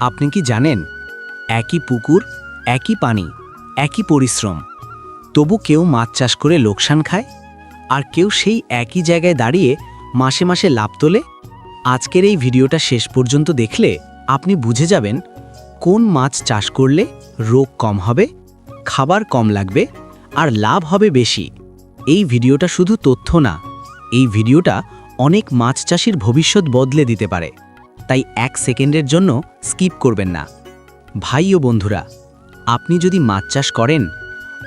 আপনি কি জানেন, একই পুকুর, একই পানি, একই পরিশ্রম, তবু কেউ মাছ চাষ করে লোকসান খায়, আর কেউ সেই একই জায়গায় দাঁড়িয়ে মাসে মাসে লাভ তোলে। আজকের এই ভিডিওটা শেষ পর্যন্ত দেখলে আপনি বুঝে যাবেন কোন মাছ চাষ করলে রোগ কম হবে, খাবার কম লাগবে আর লাভ হবে বেশি। এই ভিডিওটা শুধু তথ্য না, এই ভিডিওটা অনেক মাছ চাষির ভবিষ্যৎ বদলে দিতে পারে। তাই 1 সেকেন্ডের জন্য স্কিপ করবেন না। ভাই ও বন্ধুরা, আপনি যদি মাছ চাষ করেন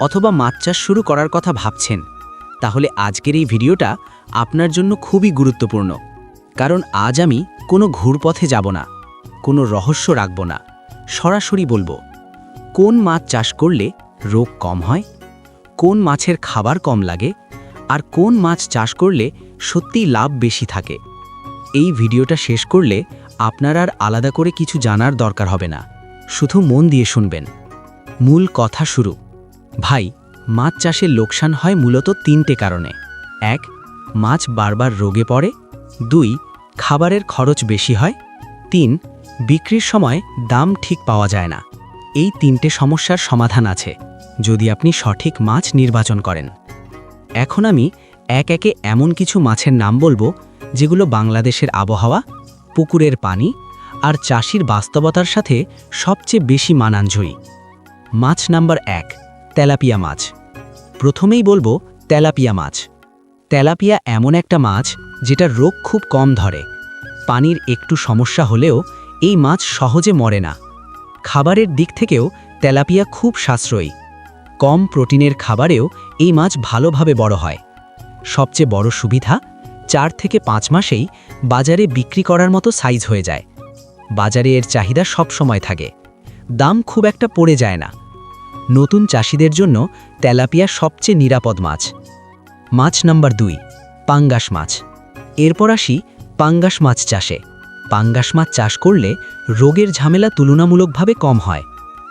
অথবা মাছ চাষ শুরু করার কথা ভাবছেন, তাহলে আজকের এই ভিডিওটা আপনার জন্য খুবই গুরুত্বপূর্ণ। কারণ আজ আমি কোনো ঘুরপথে যাব না, কোনো রহস্য রাখব না, সরাসরি বলবো কোন মাছ চাষ করলে রোগ কম হয়, কোন মাছের খাবার কম লাগে, আর কোন মাছ চাষ করলে সত্যিই লাভ বেশি থাকে। এই ভিডিওটা শেষ করলে আপনার আর আলাদা করে কিছু জানার দরকার হবে না, শুধু মন দিয়ে শুনবেন। মূল কথা শুরু। ভাই, মাছ চাষের লোকসান হয় মূলত 3টে কারণে। 1, মাছ বারবার রোগে পড়ে। 2, খাবারের খরচ বেশি হয়। 3, বিক্রির সময় দাম ঠিক পাওয়া যায় না। এই 3টে সমস্যার সমাধান আছে যদি আপনি সঠিক মাছ নির্বাচন করেন। এখন আমি একে এমন কিছু মাছের নাম বলবো যেগুলো বাংলাদেশের আবহাওয়া, পুকুরের পানি আর চাষির বাস্তবতার সাথে সবচেয়ে বেশি মানানসই। মাছ নাম্বার 1, তেলাপিয়া মাছ। প্রথমেই বলবো তেলাপিয়া মাছ। তেলাপিয়া এমন একটা মাছ যেটা রোগ খুব কম ধরে। পানির একটু সমস্যা হলেও এই মাছ সহজে মরে না। খাবারের দিক থেকেও তেলাপিয়া খুব সাশ্রয়ী। কম প্রোটিনের খাবারেও এই মাছ ভালোভাবে বড় হয়। সবচেয়ে বড় সুবিধা, 4 থেকে 5 মাসেই বাজারে বিক্রি করার মতো সাইজ হয়ে যায়। বাজারে এর চাহিদা সব সময় থাকে, দাম খুব একটা পড়ে যায় না। নতুন চাষিদের জন্য তেলাপিয়া সবচেয়ে নিরাপদ মাছ। মাছ নাম্বার 2, পাঙ্গাস মাছ। এরপর আসি পাঙ্গাস মাছ চাষে। পাঙ্গাস মাছ চাষ করলে রোগের ঝামেলা তুলনামূলকভাবে কম হয়।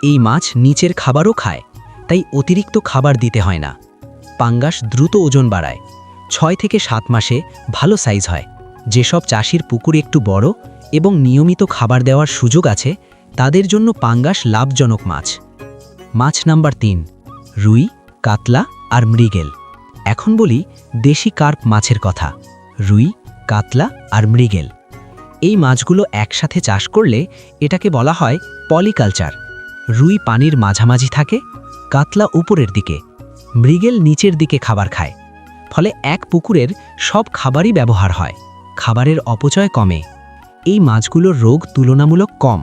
এই মাছ নিচের খাবারও খায়, তাই অতিরিক্ত খাবার দিতে হয় না। পাঙ্গাস দ্রুত ওজন বাড়ায়। 6 থেকে 7 মাসে ভালো সাইজ হয়। যেসব চাষির পুকুর একটু বড় এবং নিয়মিত খাবার দেওয়ার সুযোগ আছে, তাদের জন্য পাঙ্গাস লাভজনক মাছ। মাছ নাম্বার 3, রুই, কাতলা আর মৃগেল। এখন বলি দেশি কার্প মাছের কথা। রুই, কাতলা আর মৃগেল, এই মাছগুলো একসাথে চাষ করলে এটাকে বলা হয় পলিকালচার। রুই পানির মাঝামাঝি থাকে, কাতলা উপরের দিকে, মৃগেল নিচের দিকে খাবার খায়। ফলে এক পুকুরের সব খাবারই ব্যবহার হয়, খাবারের অপচয় কমে। এই মাছগুলোর রোগ তুলনামূলক কম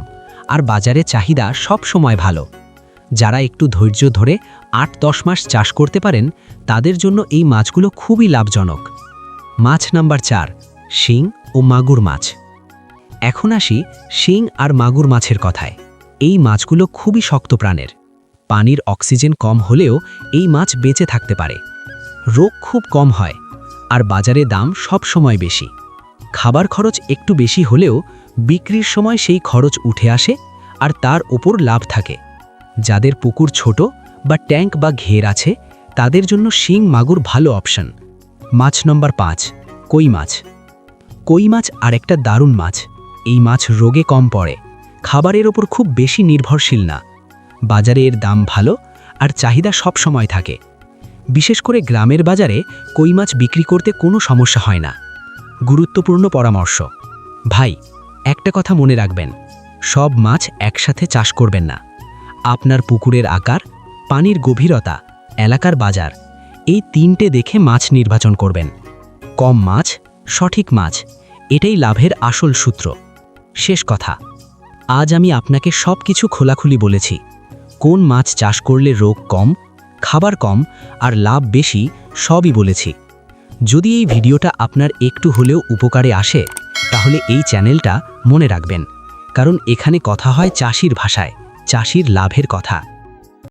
আর বাজারে চাহিদা সব সময় ভালো। যারা একটু ধৈর্য ধরে 8-10 মাস চাষ করতে পারেন, তাদের জন্য এই মাছগুলো খুবই লাভজনক। মাছ নাম্বার 4, শিং ও মাগুর মাছ। এখন আসি শিং আর মাগুর মাছের কথায়। এই মাছগুলো খুবই শক্ত প্রাণের। পানির অক্সিজেন কম হলেও এই মাছ বেঁচে থাকতে পারে। রোগ খুব কম হয় আর বাজারে দাম সব সময় বেশি। খাবার খরচ একটু বেশি হলেও বিক্রির সময় সেই খরচ উঠে আসে আর তার ওপর লাভ থাকে। যাদের পুকুর ছোট বা ট্যাঙ্ক বা ঘের আছে, তাদের জন্য শিং মাগুর ভালো অপশন। মাছ নম্বর 5, কই মাছ। কই মাছ আরেকটা দারুণ মাছ। এই মাছ রোগে কম পড়ে, খাবারের ওপর খুব বেশি নির্ভরশীল না। বাজারে এর দাম ভালো আর চাহিদা সব সময় থাকে। বিশেষ করে গ্রামের বাজারে কই মাছ বিক্রি করতে কোনো সমস্যা হয় না। গুরুত্বপূর্ণ পরামর্শ। ভাই, একটা কথা মনে রাখবেন, সব মাছ একসাথে চাষ করবেন না। আপনার পুকুরের আকার, পানির গভীরতা, এলাকার বাজার, এই 3টে দেখে মাছ নির্বাচন করবেন। কম মাছ, সঠিক মাছ, এটাই লাভের আসল সূত্র। শেষ কথা, আজ আমি আপনাকে সব কিছু খোলাখুলি বলেছি। কোন মাছ চাষ করলে রোগ কম, খাবার কম আর লাভ বেশি, সবই বলেছি। যদি এই ভিডিওটা আপনার একটু হলেও উপকারে আসে, তাহলে এই চ্যানেলটা মনে রাখবেন, কারণ এখানে কথা হয় চাষির ভাষায়, চাষির লাভের কথা।